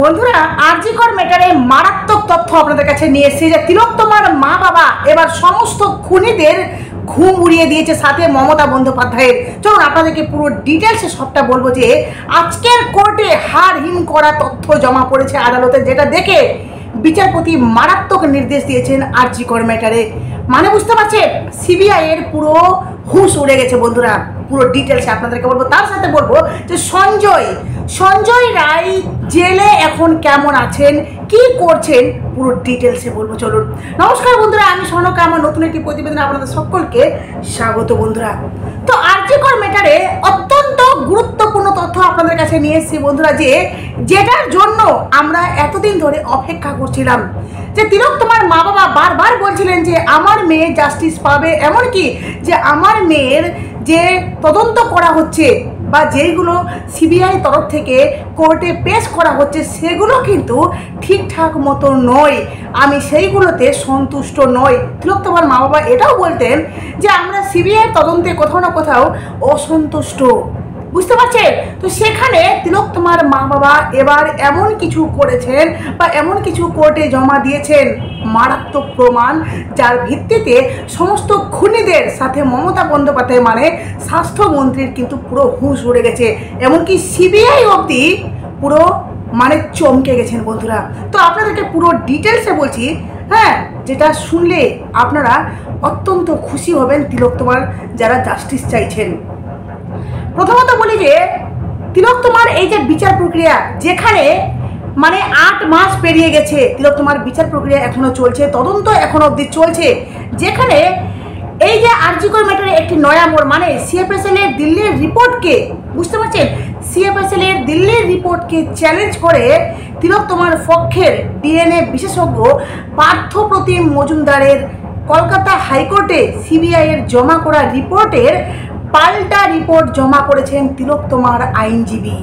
বন্ধুরা, আরজিকর ম্যাটারে মারাত্মক তথ্য আপনাদের কাছে নিয়ে এসেছে যে তিলোত্তমার মা বাবা এবার সমস্ত খুনিদের ঘুম উড়িয়ে দিয়েছে, সাথে মমতা বন্দ্যোপাধ্যায়ের। চলুন আপনাদেরকে পুরো ডিটেলসে সবটা বলবো যে আজকের কোর্টে হাড়হিম করা তথ্য জমা পড়েছে আদালতে, যেটা দেখে বিচারপতি মারাত্মক নির্দেশ দিয়েছেন আরজিকর ম্যাটারে। মানে বুঝতে পারছেন, সিবিআই এর পুরো হুঁশ উড়ে গেছে। বন্ধুরা, পুরো ডিটেলসে আপনাদেরকে বলবো, তার সাথে বলবো যে সঞ্জয় রায় জেলে এখন কেমন আছেন, কি করছেন, পুরো ডিটেলসে বলবো। চলুন। নমস্কার বন্ধুরা, আমি সনকা, আমার নতুন একটি প্রতিবেদনে আপনাদের সকলকে স্বাগত। বন্ধুরা, তো আরজিকর ম্যাটারে অত্যন্ত গুরুত্বপূর্ণ তথ্য আপনাদের কাছে নিয়ে এসেছি বন্ধুরা, যেটার জন্য আমরা এতদিন ধরে অপেক্ষা করছিলাম। যে তিলোত্তমার মা বাবা বারবার বলছিলেন যে আমার মেয়ে জাস্টিস পাবে, এমনকি যে আমার মেয়ের যে তদন্ত করা হচ্ছে বা যেইগুলো সিবিআই তরফ থেকে কোর্টে পেশ করা হচ্ছে সেগুলো কিন্তু ঠিকঠাক মতো নয়, আমি সেইগুলোতে সন্তুষ্ট নই। তিলোত্তমার মা বাবা এটাও বলতেন যে আমরা সিবিআই তদন্তে কোথাও না কোথাও অসন্তুষ্ট। বুঝতে পারছেন? তো সেখানে তিলোত্তমার মা বাবা এবার এমন কিছু করেছেন বা এমন কিছু কোর্টে জমা দিয়েছেন, মারাত্মক প্রমাণ, যার ভিত্তিতে সমস্ত খুনিদের সাথে মমতা বন্দ্যোপাধ্যায় মানে স্বাস্থ্যমন্ত্রীর কিন্তু পুরো হুঁশ উড়ে গেছে, এমনকি সিবিআই অবধি পুরো মানে চমকে গেছেন। বন্ধুরা, তো আপনাদেরকে পুরো ডিটেলসে বলছি, হ্যাঁ, যেটা শুনলে আপনারা অত্যন্ত খুশি হবেন তিলোত্তমার যারা জাস্টিস চাইছেন। প্রথমত বলি যে তিলোত্তমার এই যে বিচার প্রক্রিয়া, যেখানে মানে 8 মাস পেরিয়ে গেছে, তিলোত্তমার বিচার প্রক্রিয়া এখনো চলছে, তদন্ত এখনো অবধি চলছে, যেখানে এই যে আরজিকর ম্যাটারে একটি নয়া মোড়, মানে সিএফএসএল এর দিল্লির রিপোর্টকে, বুঝতে পারছেন, সিএফএসএল এর দিল্লির রিপোর্টকে চ্যালেঞ্জ করে তিলোত্তমার পক্ষের ডিএনএ বিশেষজ্ঞ পার্থপ্রতিম মজুমদারের কলকাতা হাইকোর্টে সিবিআই এর জমা করা রিপোর্টের পাল্টা রিপোর্ট জমা করেছেন তিলোত্তমার আইনজীবী।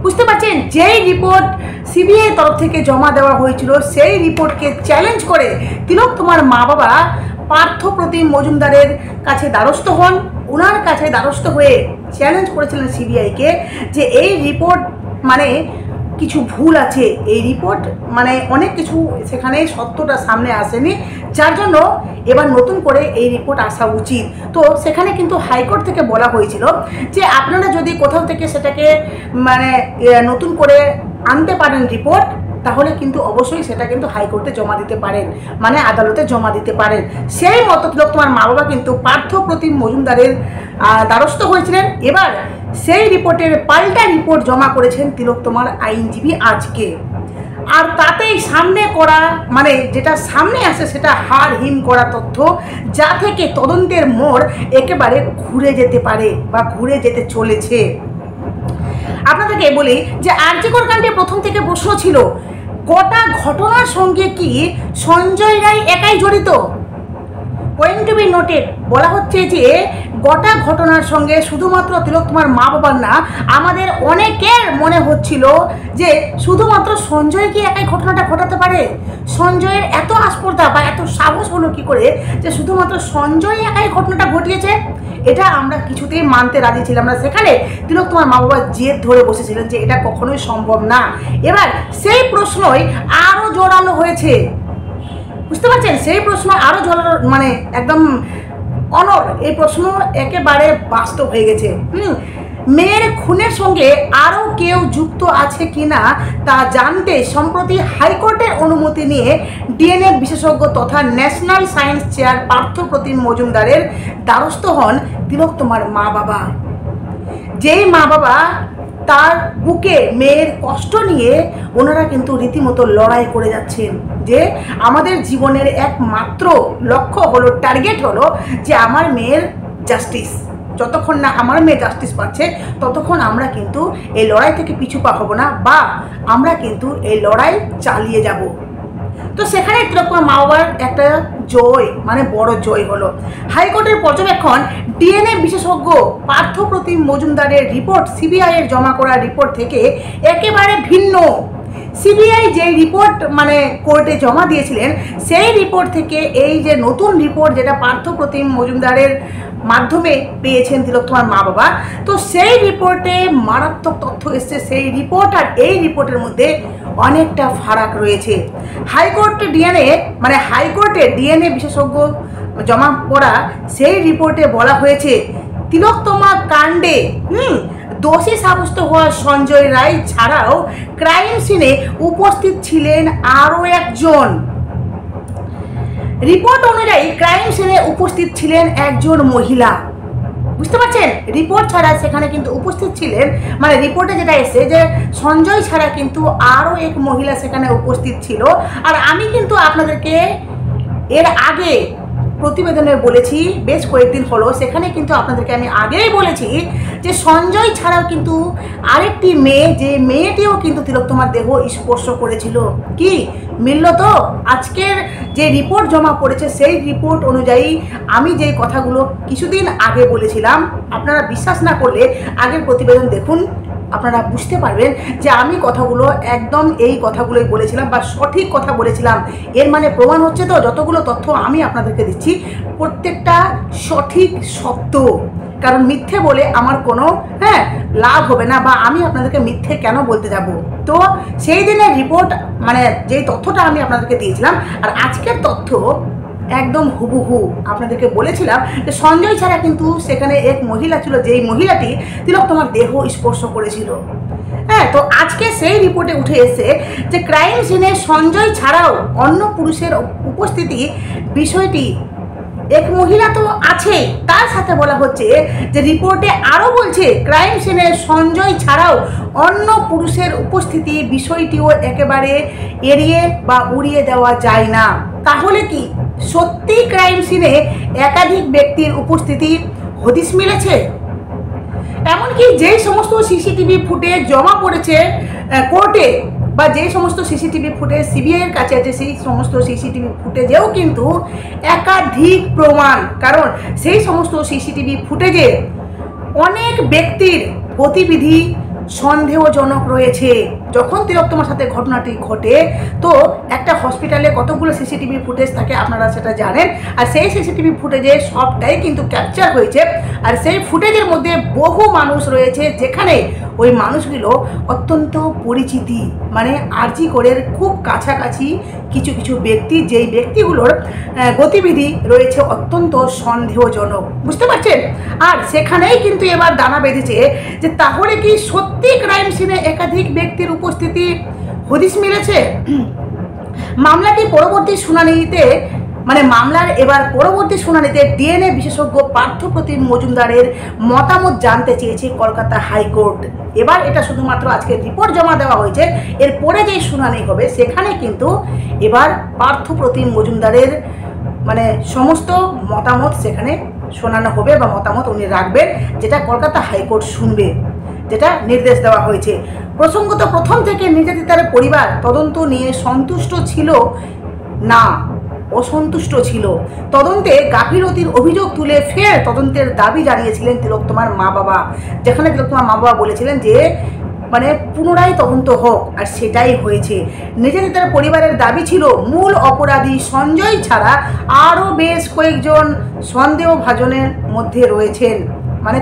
বুঝতে পারছেন, যেই রিপোর্ট সিবিআই তরফ থেকে জমা দেওয়া হয়েছিল সেই রিপোর্টকে চ্যালেঞ্জ করে তিলোত্তমার মা বাবা পার্থপ্রতিম মজুমদারের কাছে দ্বারস্থ হন। ওনার কাছে দ্বারস্থ হয়ে চ্যালেঞ্জ করেছিলেন সিবিআইকে যে এই রিপোর্ট মানে কিছু ভুল আছে, এই রিপোর্ট মানে অনেক কিছু সেখানে সত্যটা সামনে আসেনি, যার জন্য এবার নতুন করে এই রিপোর্ট আসা উচিত। তো সেখানে কিন্তু হাইকোর্ট থেকে বলা হয়েছিল যে আপনারা যদি কোথাও থেকে সেটাকে মানে নতুন করে আনতে পারেন রিপোর্ট, তাহলে কিন্তু অবশ্যই সেটা কিন্তু হাইকোর্টে জমা দিতে পারেন, মানে আদালতে জমা দিতে পারেন। সেই মতো তিলোত্তমার মা বাবা কিন্তু পার্থপ্রতিম মজুমদারের দ্বারস্থ হয়েছিলেন। এবার সেই রিপোর্টের পাল্টা রিপোর্ট জমা করেছেন তিলোত্তমার আইনজীবী আজকে। আর তাতেই সামনে করা মানে যেটা সামনে আসে সেটা হাড়হিম করা তথ্য, যা থেকে তদন্তের মোড় একেবারে ঘুরে যেতে পারে বা ঘুরে যেতে চলেছে। আপনাদেরকে বলি যে আরজিকর কাণ্ডে প্রথম থেকে প্রশ্ন ছিল, গোটা ঘটনার সঙ্গে কি সঞ্জয় রায় একাই জড়িত? পয়েন্ট টু বি নোটেড, বলা হচ্ছে যে গোটা ঘটনার সঙ্গে শুধুমাত্র তিলোত্তমার মা বাবার না, আমাদের অনেকের মনে হচ্ছিল যে শুধুমাত্র সঞ্জয় কি একাই ঘটনাটা ঘটাতে পারে। সঞ্জয়ের এত আস্পর্ধা বা এত সাহস হলো কি করে যে শুধুমাত্র সঞ্জয় একাই ঘটনাটা ঘটিয়েছে, এটা আমরা কিছুতেই মানতে রাজি ছিলাম না। সেখানে তিলোত্তমার মা বাবা জেদ ধরে বসেছিলেন যে এটা কখনোই সম্ভব না। এবার সেই প্রশ্নই আরও জোরালো হয়েছে। বুঝতে পারছেন, সেই প্রশ্ন আরও জোরালো, মানে একদম অনর, এই প্রশ্ন একেবারে বাস্তব হয়ে গেছে। মেয়ের খুনের সঙ্গে আরও কেউ যুক্ত আছে কিনা তা জানতে সম্প্রতি হাইকোর্টের অনুমতি নিয়ে ডিএনএ বিশেষজ্ঞ তথা ন্যাশনাল সায়েন্স চেয়ার পার্থপ্রতিম মজুমদারের দ্বারস্থ হন তিলোত্তমার মা বাবা। যেই মা বাবা তার বুকে মেয়ের কষ্ট নিয়ে ওনারা কিন্তু রীতিমতো লড়াই করে যাচ্ছেন যে আমাদের জীবনের একমাত্র লক্ষ্য হলো, টার্গেট হলো যে আমার মেয়ের জাস্টিস। যতক্ষণ না আমার মেয়ে জাস্টিস পাচ্ছে ততক্ষণ আমরা কিন্তু এই লড়াই থেকে পিছু পা হব না, বা আমরা কিন্তু এই লড়াই চালিয়ে যাব। তো সেখানে তিলোত্তমার মা বাবার একটা জয়, মানে বড় জয় হলো। হাইকোর্টের পর্যবেক্ষণ, ডিএনএ বিশেষজ্ঞ পার্থপ্রতিম মজুমদারের রিপোর্ট সিবিআই এর জমা করা রিপোর্ট থেকে একেবারে ভিন্ন। সিবিআই যে রিপোর্ট মানে কোর্টে জমা দিয়েছিলেন, সেই রিপোর্ট থেকে এই যে নতুন রিপোর্ট যেটা পার্থপ্রতিম মজুমদারের মাধ্যমে পেয়েছেন তিলোত্তমার মা বাবা, তো সেই রিপোর্টে মারাত্মক তথ্য এসছে। সেই রিপোর্ট আর এই রিপোর্টের মধ্যে অনেকটা ফারাক রয়েছে। হাইকোর্টে ডিএনএ বিশেষজ্ঞ জমা পড়া সেই রিপোর্টে বলা হয়েছে তিলোত্তমা কাণ্ডে দোষী সাব্যস্ত হওয়া সঞ্জয় রায় ছাড়াও ক্রাইম সিনে উপস্থিত ছিলেন আরও একজন। রিপোর্ট অনুযায়ী ক্রাইম সিনে উপস্থিত ছিলেন একজন মহিলা। বুঝতে পারছেন, রিপোর্ট ছাড়া সেখানে কিন্তু উপস্থিত ছিলেন, মানে রিপোর্টে যেটা এসে যে সঞ্জয় ছাড়া কিন্তু আরও এক মহিলা সেখানে উপস্থিত ছিল। আর আমি কিন্তু আপনাদেরকে এর আগে প্রতিবেদনে বলেছি, বেশ কয়েকদিন হলো, সেখানে কিন্তু আপনাদেরকে আমি আগেই বলেছি যে সঞ্জয় ছাড়াও কিন্তু আরেকটি মেয়ে, যে মেয়েটিও কিন্তু তিলোত্তমার দেহ স্পর্শ করেছিল। কি মিলল? তো আজকের যে রিপোর্ট জমা পড়েছে সেই রিপোর্ট অনুযায়ী আমি যে কথাগুলো কিছুদিন আগে বলেছিলাম, আপনারা বিশ্বাস না করলে আগের প্রতিবেদন দেখুন, আপনারা বুঝতে পারবেন যে আমি কথাগুলো একদম এই কথাগুলোই বলেছিলাম বা সঠিক কথা বলেছিলাম। এর মানে প্রমাণ হচ্ছে তো, যতগুলো তথ্য আমি আপনাদেরকে দিচ্ছি প্রত্যেকটা সঠিক সত্য। কারণ মিথ্যে বলে আমার কোনো লাভ হবে না, বা আমি আপনাদেরকে মিথ্যে কেন বলতে যাব। তো সেই দিনের রিপোর্ট মানে যেই তথ্যটা আমি আপনাদেরকে দিয়েছিলাম আর আজকের তথ্য একদম হুবহু। আপনাদেরকে বলেছিলাম যে সঞ্জয় ছাড়া কিন্তু সেখানে এক মহিলা ছিল, যেই মহিলাটি তিলোত্তমার দেহ স্পর্শ করেছিল। তো আজকে সেই রিপোর্টে উঠে এসে যে ক্রাইম সিনে সঞ্জয় ছাড়াও অন্য পুরুষের উপস্থিতি বিষয়টি, এক মহিলা তো আছেই, তার সাথে বলা হচ্ছে যে রিপোর্টে আরও বলছে ক্রাইম সিনে সঞ্জয় ছাড়াও অন্য পুরুষের উপস্থিতি বিষয়টিও একেবারে এড়িয়ে বা উড়িয়ে দেওয়া যায় না। তাহলে কি সত্যি ক্রাইম সিনে একাধিক ব্যক্তির উপস্থিতি হদিশ মিলেছে? এমনকি যেই সমস্ত সিসিটিভি ফুটেজ জমা পড়েছে কোর্টে, বা যে সমস্ত সিসিটিভি ফুটেজ সিবিআইয়ের কাছে আছে, সেই সমস্ত সিসিটিভি ফুটেজেও কিন্তু একাধিক প্রমাণ। কারণ সেই সমস্ত সিসিটিভি ফুটেজে অনেক ব্যক্তির গতিবিধি সন্দেহজনক রয়েছে। যখন তিলোত্তমার সাথে ঘটনাটি ঘটে, তো একটা হসপিটালে কতগুলো সিসিটিভি ফুটেজ থাকে আপনারা সেটা জানেন, আর সেই সিসিটিভি ফুটেজে সবটাই কিন্তু ক্যাপচার হয়েছে। আর সেই ফুটেজের মধ্যে বহু মানুষ রয়েছে, যেখানে ওই মানুষগুলো অত্যন্ত পরিচিতি, মানে আরজি করের খুব কাছাকাছি কিছু কিছু ব্যক্তি, যেই ব্যক্তিগুলোর গতিবিধি রয়েছে অত্যন্ত সন্দেহজনক। বুঝতে পারছেন? আর সেখানেই কিন্তু এবার দানা বেঁধেছে যে তাহলে কি সত্যি ক্রাইম সিনে একাধিক ব্যক্তির উপস্থিতি হদিশ মিলেছে। মামলাটি পরবর্তী শুনানিতে মামলার এবার পরবর্তী শুনানিতে ডিএনএ বিশেষজ্ঞ পার্থপ্রতিম মজুমদারের মতামত জানতে চেয়েছে কলকাতা হাইকোর্ট। এবার এটা শুধুমাত্র আজকে রিপোর্ট জমা দেওয়া হয়েছে, এরপরে যেই শুনানি হবে সেখানে কিন্তু এবার পার্থপ্রতিম মজুমদারের সমস্ত মতামত সেখানে শোনানো হবে, বা মতামত উনি রাখবেন, যেটা কলকাতা হাইকোর্ট শুনবে, যেটা নির্দেশ দেওয়া হয়েছে। প্রসঙ্গত প্রথম থেকে নির্যাতিতার পরিবার তদন্ত নিয়ে সন্তুষ্ট ছিল না, অসন্তুষ্ট ছিল। তদন্তে গাফিলতির অভিযোগ তুলে ফের তদন্তের দাবি জানিয়েছিলেন তিলোত্তমার মা বাবা, যেখানে তিলোত্তমার মা বাবা বলেছিলেন যে পুনরায় তদন্ত হোক, আর সেটাই হয়েছে। নির্যাতিতার পরিবারের দাবি ছিল মূল অপরাধী সঞ্জয় ছাড়া আরও বেশ কয়েকজন সন্দেহভাজনের মধ্যে রয়েছেন,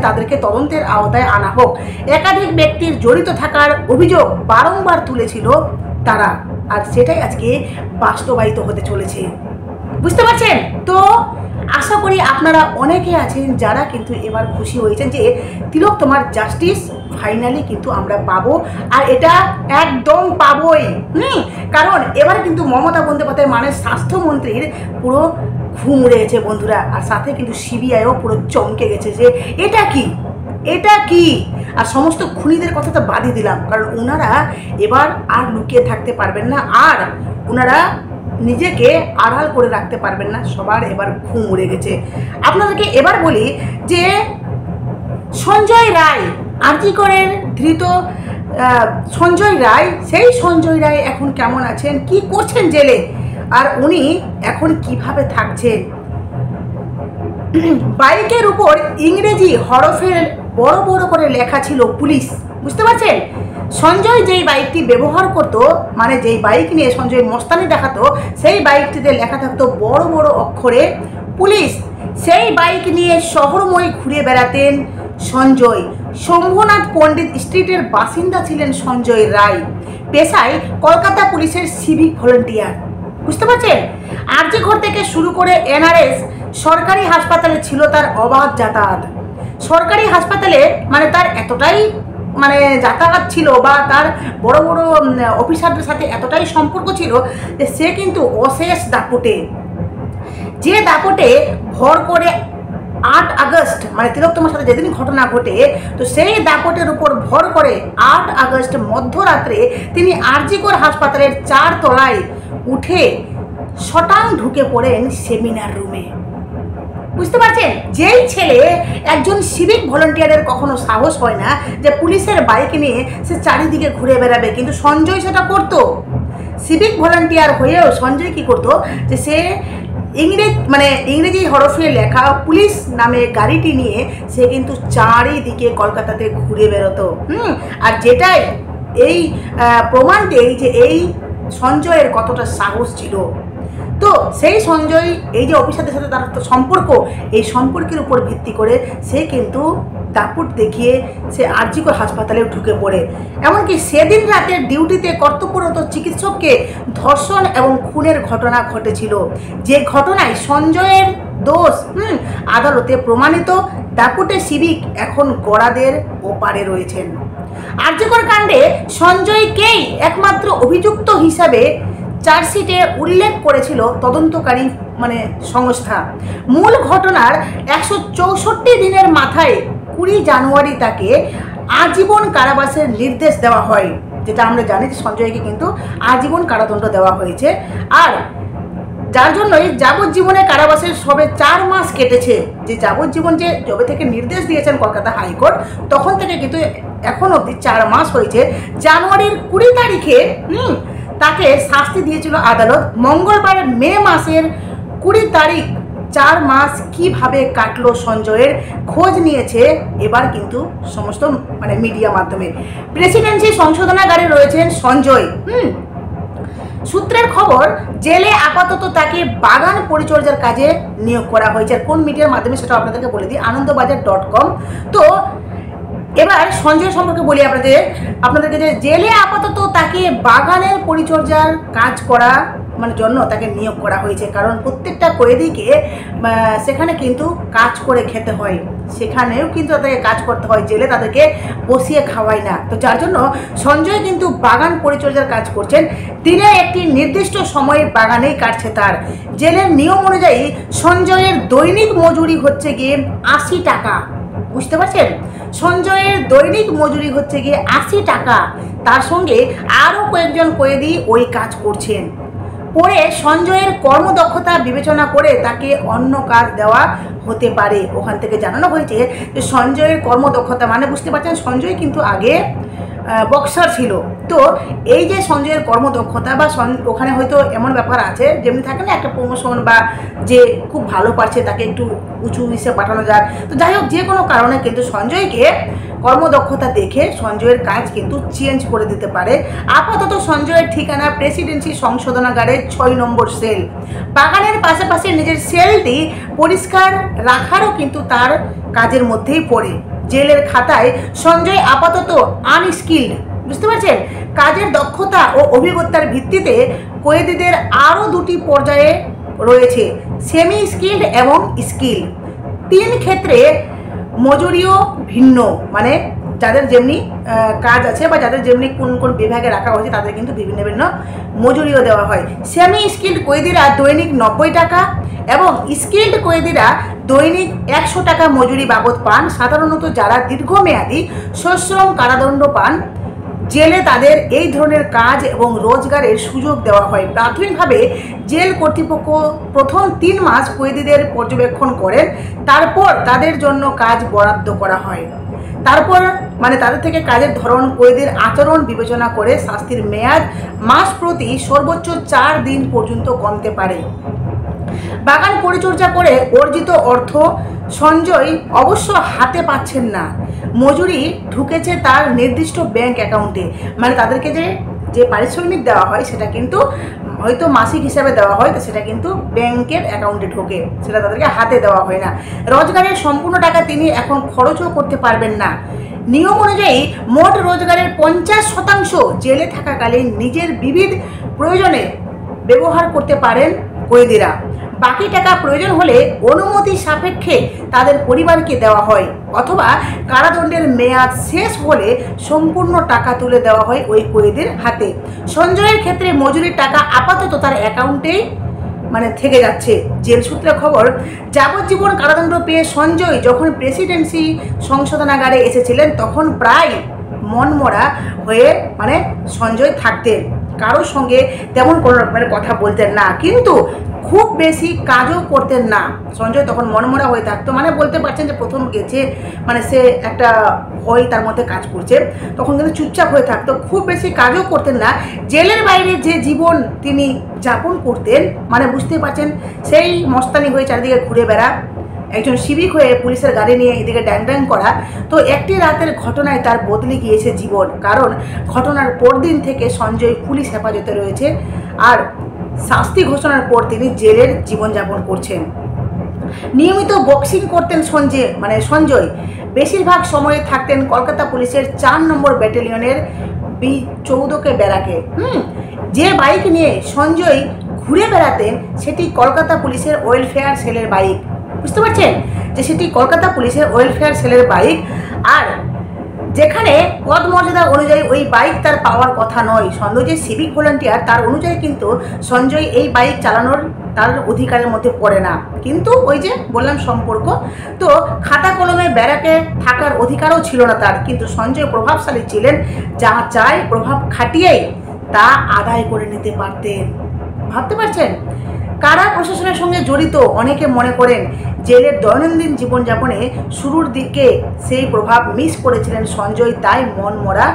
তাদেরকে তদন্তের আওতায় আনা হোক। একাধিক ব্যক্তির জড়িত থাকার অভিযোগ বারংবার তুলেছিল তারা, আর সেটাই আজকে বাস্তবায়িত হতে চলেছে। বুঝতে পারছেন তো? আশা করি আপনারা অনেকে আছেন যারা কিন্তু এবার খুশি হয়েছেন যে তিলোত্তমার জাস্টিস ফাইনালি কিন্তু আমরা পাবো, আর এটা একদম পাবোই। কারণ এবার কিন্তু মমতা বন্দ্যোপাধ্যায় স্বাস্থ্যমন্ত্রীর পুরো ঘুম উড়ে গেছে বন্ধুরা, আর সাথে কিন্তু সিবিআইও পুরো চমকে গেছে যে এটা কি। আর সমস্ত খুনিদের কথা তো বাদই দিলাম, কারণ ওনারা এবার আর লুকিয়ে থাকতে পারবেন না, আর ওনারা নিজেকে আড়াল করে রাখতে পারবেন না। সবার এবার ঘুম উড়ে গেছে। আপনাদেরকে এবার বলি যে সঞ্জয় রায়, আরজি করের ধৃত সঞ্জয় রায়, সেই সঞ্জয় রায় এখন কেমন আছেন, কি করছেন জেলে, আর উনি এখন কিভাবে থাকছেন। বাইকের উপর ইংরেজি হরফের বড় বড় করে লেখা ছিল পুলিশ। বুঝতে পারছেন? সঞ্জয় যেই বাইকটি ব্যবহার করতো, মানে যেই বাইক নিয়ে সঞ্জয় মস্তানি দেখাতো, সেই বাইকটিতে লেখা থাকতো বড় বড় অক্ষরে পুলিশ। সেই বাইক নিয়ে শহরময় ঘুরে বেড়াতেন সঞ্জয়। শম্ভুনাথ পণ্ডিত স্ট্রিটের বাসিন্দা ছিলেন সঞ্জয় রায়, পেশায় কলকাতা পুলিশের সিভিক ভলেন্টিয়ার। বুঝতে পারছেন? আরজি ঘর থেকে শুরু করে এনআরএস সরকারি হাসপাতালে ছিল তার অবাধ যাতায়াত। সরকারি হাসপাতালে মানে তার এতটাই মানে যাতায়াত ছিল, বা তার বড় বড় অফিসারদের সাথে এতটাই সম্পর্ক ছিল যে সে কিন্তু অশেষ দাপটে, যে দাপটে ভর করে 8 আগস্ট মানে তিলোত্তমার সাথে যেদিন ঘটনা ঘটে, তো সেই দাপটের উপর ভর করে 8 আগস্ট মধ্যরাত্রে তিনি আরজিকর হাসপাতালের 4 তলায় উঠে শটাং ঢুকে পড়েন সেমিনার রুমে। বুঝতে পারছেন? যেই ছেলে একজন সিভিক ভলেন্টিয়ারের কখনো সাহস হয় না যে পুলিশের বাইক নিয়ে সে চারিদিকে ঘুরে বেড়াবে, কিন্তু সঞ্জয় সেটা করতো। সিভিক ভলেন্টিয়ার হয়েও সঞ্জয় কি করতো যে সে ইংরেজি হরফে লেখা পুলিশ নামে গাড়িটি নিয়ে সে কিন্তু চারিদিকে কলকাতাতে ঘুরে বেরোতো। আর যেটাই এই প্রমাণ দেয় যে এই সঞ্জয়ের কতটা সাহস ছিল। তো সেই সঞ্জয় এই যে অফিসারদের সাথে তার সম্পর্ক, এই সম্পর্কের উপর ভিত্তি করে সে কিন্তু দাপট দেখিয়ে সে আরজিকর হাসপাতালে ঢুকে পড়ে। এমনকি সেদিন রাতের ডিউটিতে কর্তব্যরত চিকিৎসককে ধর্ষণ এবং খুনের ঘটনা ঘটেছিল, যে ঘটনায় সঞ্জয়ের দোষ আদালতে প্রমাণিত। দাপটে সিভিক এখন গড়াদের ওপারে রয়েছেন। আরজিকর কাণ্ডে সঞ্জয়কেই একমাত্র অভিযুক্ত হিসাবে চার্জশিটে উল্লেখ করেছিল তদন্তকারী সংস্থা। মূল ঘটনার 164 দিনের মাথায় 20 জানুয়ারি তাকে আজীবন কারাবাসের নির্দেশ দেওয়া হয়, যেটা আমরা জানি যে সঞ্জয়কে কিন্তু আজীবন কারাদণ্ড দেওয়া হয়েছে। আর যার জন্যই যাবজ্জীবনে কারাবাসের সবে 4 মাস কেটেছে। যে যাবজ্জীবন যে যবে থেকে নির্দেশ দিয়েছেন কলকাতা হাইকোর্ট, তখন থেকে কিন্তু এখন অবধি 4 মাস হয়েছে। জানুয়ারির 20 তারিখে তাকে শাস্তি দিয়েছিল আদালত। মঙ্গলবার মে মাসের 20 তারিখ 4 মাস কিভাবে কাটলো সঞ্জয়ের খোঁজ নিয়েছে এবার কিন্তু সমস্ত মিডিয়া মাধ্যমে। প্রেসিডেন্সি সংশোধনাগারে রয়েছেন সঞ্জয়। সূত্রের খবর, জেলে আপাতত তাকে বাগান পরিচর্যার কাজে নিয়োগ করা হয়েছে। আর কোন মিডিয়ার মাধ্যমে সেটা আপনাদেরকে বলে দিই, আনন্দবাজার.com। তো এবার সঞ্জয় সম্পর্কে বলি আপনাদেরকে যে জেলে আপাতত তাকে বাগানের পরিচর্যার কাজ করা জন্য তাকে নিয়োগ করা হয়েছে। কারণ প্রত্যেকটা কয়েদিকে সেখানে কিন্তু কাজ করে খেতে হয়, সেখানেও কিন্তু তাদেরকে কাজ করতে হয়, জেলে তাদেরকে বসিয়ে খাওয়ায় না। তো যার জন্য সঞ্জয় কিন্তু বাগান পরিচর্যার কাজ করছেন। দিনে একটি নির্দিষ্ট সময়ে বাগানেই কাটছে তার। জেলের নিয়ম অনুযায়ী সঞ্জয়ের দৈনিক মজুরি হচ্ছে গিয়ে 80 টাকা। বুঝতে পারছেন? সঞ্জয়ের দৈনিক মজুরি হচ্ছে গিয়ে 80 টাকা। তার সঙ্গে আরও কয়েকজন কয়েদি ওই কাজ করছেন। পরে সঞ্জয়ের কর্মদক্ষতা বিবেচনা করে তাকে অন্য কাজ দেওয়া হতে পারে। ওখান থেকে জানানো হয়েছে যে সঞ্জয়ের কর্মদক্ষতা বুঝতে পারছেন সঞ্জয় কিন্তু আগে বক্সার ছিল। তো এই যে সঞ্জয়ের কর্মদক্ষতা বা ওখানে হয়তো এমন ব্যাপার আছে, যেমনি থাকে না একটা প্রমোশন বা যে খুব ভালো পারছে তাকে একটু উঁচু হিসেবে পাঠানো যায়। তো যাই হোক, যে কোনো কারণে কিন্তু সঞ্জয়কে কর্মদক্ষতা দেখে সঞ্জয়ের কাজ কিন্তু চেঞ্জ করে দিতে পারে। আপাতত সঞ্জয়ের ঠিকানা প্রেসিডেন্সি সংশোধনাগারের 6 নম্বর সেল। বাগানের পাশাপাশি নিজের সেলটি পরিষ্কার রাখারও কিন্তু তার কাজের মধ্যেই পড়ে। জেলের খাতায় সঞ্জয় আপাতত আনস্কিল্ড। বুঝতে পারছেন? কাজের দক্ষতা ও অভিজ্ঞতার ভিত্তিতে কয়েদিদের আরও 2টি পর্যায়ে রয়েছে, সেমি স্কিল্ড এবং স্কিল। 3 ক্ষেত্রে মজুরিও ভিন্ন, যাদের যেমনি কাজ আছে বা যাদের যেমনি কোন কোন বিভাগে রাখা হয়েছে তাদের কিন্তু বিভিন্ন বিভিন্ন মজুরিও দেওয়া হয়। সেমি স্কিল্ড কয়েদিরা দৈনিক 90 টাকা এবং স্কিল্ড কয়েদিরা দৈনিক 100 টাকা মজুরি বাবদ পান। সাধারণত যারা দীর্ঘমেয়াদী সশ্রম কারাদণ্ড পান, জেলে তাদের এই ধরনের কাজ এবং রোজগারের সুযোগ দেওয়া হয়। প্রাথমিকভাবে জেল কর্তৃপক্ষ প্রথম 3 মাস কয়েদিদের পর্যবেক্ষণ করেন, তারপর তাদের জন্য কাজ বরাদ্দ করা হয়। তারপর তাদের থেকে কাজের ধরন, কয়েদির আচরণ বিবেচনা করে শাস্তির মেয়াদ মাস প্রতি সর্বোচ্চ 4 দিন পর্যন্ত কমতে পারে। বাগান পরিচর্যা করে অর্জিত অর্থ সঞ্জয় অবশ্য হাতে পাচ্ছেন না। মজুরি ঢুকেছে তার নির্দিষ্ট ব্যাংক অ্যাকাউন্টে। মানে তাদেরকে যে পারিশ্রমিক দেওয়া হয় সেটা কিন্তু হয়তো মাসিক হিসাবে দেওয়া হয়, তো সেটা কিন্তু ব্যাংকের অ্যাকাউন্টে ঢোকে, সেটা তাদেরকে হাতে দেওয়া হয় না। রোজগারের সম্পূর্ণ টাকা তিনি এখন খরচও করতে পারবেন না। নিয়ম অনুযায়ী মোট রোজগারের 50% জেলে থাকাকালীন নিজের বিবিধ প্রয়োজনে ব্যবহার করতে পারেন কয়েদিরা। বাকি টাকা প্রয়োজন হলে অনুমতি সাপেক্ষে তাদের পরিবারকে দেওয়া হয়, অথবা কারাদণ্ডের মেয়াদ শেষ হলে সম্পূর্ণ টাকা তুলে দেওয়া হয় ওই কয়েদির হাতে। সঞ্জয়ের ক্ষেত্রে মজুরির টাকা আপাতত তার অ্যাকাউন্টেই থেকে যাচ্ছে। জেল সূত্রে খবর, যাবজ্জীবন কারাদণ্ড পেয়ে সঞ্জয় যখন প্রেসিডেন্সি সংশোধনাগারে এসেছিলেন তখন প্রায় মনমরা হয়ে সঞ্জয় থাকতেন। কারোর সঙ্গে তেমন কোনো রকমের কথা বলতেন না, কিন্তু খুব বেশি কাজও করতেন না। সঞ্জয় তখন মনমরা হয়ে থাকতো, বলতে পারছেন যে প্রথম গেছে, সে একটা ভয় তার মধ্যে কাজ করছে, তখন কিন্তু চুপচাপ হয়ে থাকতো, খুব বেশি কাজও করতেন না। জেলের বাইরে যে জীবন তিনি যাপন করতেন, বুঝতে পারছেন, সেই মস্তানি হয়ে চারিদিকে ঘুরে বেড়া, একজন সিভিক হয়ে পুলিশের গাড়ি নিয়ে এদিকে ড্যাং ড্যাং করা। তো একটি রাতের ঘটনায় তার বদলে গিয়েছে জীবন, কারণ ঘটনার পরদিন থেকে সঞ্জয় পুলিশ হেফাজতে রয়েছে, আর শাস্তি ঘোষণার পর তিনি জেলের জীবনযাপন করছেন। নিয়মিত বক্সিং করতেন সঞ্জয় বেশিরভাগ সময়ে থাকতেন কলকাতা পুলিশের 4 নম্বর ব্যাটালিয়নের B14 ব্যারাকে। যে বাইক নিয়ে সঞ্জয় ঘুরে বেড়াতেন সেটি কলকাতা পুলিশের ওয়েলফেয়ার সেলের বাইক। বুঝতে পারছেন যে সেটি কলকাতা পুলিশের ওয়েলফেয়ার সেলের বাইক, আর যেখানে পদ মর্যাদা অনুযায়ী ওই বাইক তার পাওয়ার কথা নয়। সঞ্জয় যে সিভিক ভলান্টিয়ার তার অনুযায়ী কিন্তু সঞ্জয় এই বাইক চালানোর তার অধিকারের মধ্যে পড়ে না, কিন্তু ওই যে বললাম সম্পর্ক, তো খাতা কলমে ব্যারাকে থাকার অধিকারও ছিল না তার, কিন্তু সঞ্জয় প্রভাবশালী ছিলেন, যা চাই প্রভাব খাটিয়েই তা আদায় করে নিতে পারতেন। ভাবতে পারছেন? কারা প্রশাসনের সঙ্গে জড়িত অনেকে মনে করেন জেলের দৈনন্দিন জীবনযাপনে শুরুর দিকে সেই প্রভাব মিস করেছিলেন সঞ্জয়, তাই মন মরা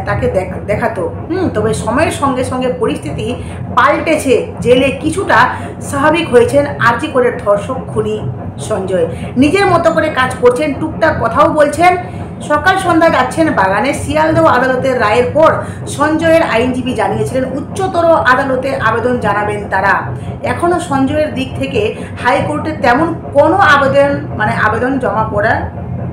তাকে দেখাতো। তবে সময়ের সঙ্গে সঙ্গে পরিস্থিতি পাল্টেছে, জেলে কিছুটা স্বাভাবিক হয়েছেন আরজি করের ধর্ষক খুনি সঞ্জয়। নিজের মতো করে কাজ করছেন, টুকটাক কথাও বলছেন, সকাল সন্ধ্যা যাচ্ছেন বাগানে। শিয়ালদহ আদালতের রায়ের পর সঞ্জয়ের আইনজীবী জানিয়েছিলেন উচ্চতর আদালতে আবেদন জানাবেন তারা। এখনও সঞ্জয়ের দিক থেকে হাইকোর্টে তেমন কোনো আবেদন জমা পড়া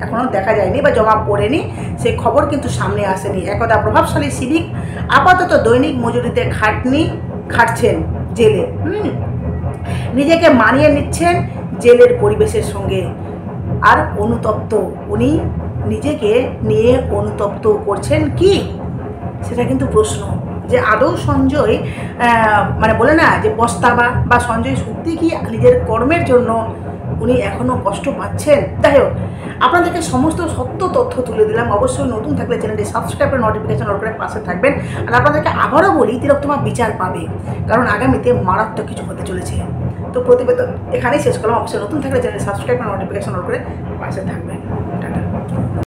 এখনও দেখা যায়নি বা জমা পড়েনি, সেই খবর কিন্তু সামনে আসেনি। একদা প্রভাবশালী সিভিক আপাতত দৈনিক মজুরিতে খাটছেন জেলে, নিজেকে মানিয়ে নিচ্ছেন জেলের পরিবেশের সঙ্গে, আর অনুতপ্ত, উনি নিজেকে নিয়ে অনুতপ্ত করছেন কি, সেটা কিন্তু প্রশ্ন, যে আদৌ সঞ্জয় বলে না যে পস্তাবা, বা সঞ্জয় সত্যি কি নিজের কর্মের জন্য উনি এখনও কষ্ট পাচ্ছেন। যাই হোক, আপনাদেরকে সমস্ত সত্য তথ্য তুলে দিলাম। অবশ্যই নতুন থাকলে চ্যানেলটি সাবস্ক্রাইব করে নোটিফিকেশন অন করে পাশে থাকবেন। আর আপনাদেরকে আবারও বলি, তিলোত্তমা বিচার পাবে, কারণ আগামীতে মারাত্মক কিছু হতে চলেছে। তো প্রতিবেদন এখানেই শেষ করলাম। অবশ্যই নতুন থাকলে চ্যানেলটি সাবস্ক্রাইব করে নোটিফিকেশন অন করে পাশে থাকবেন। টাটা।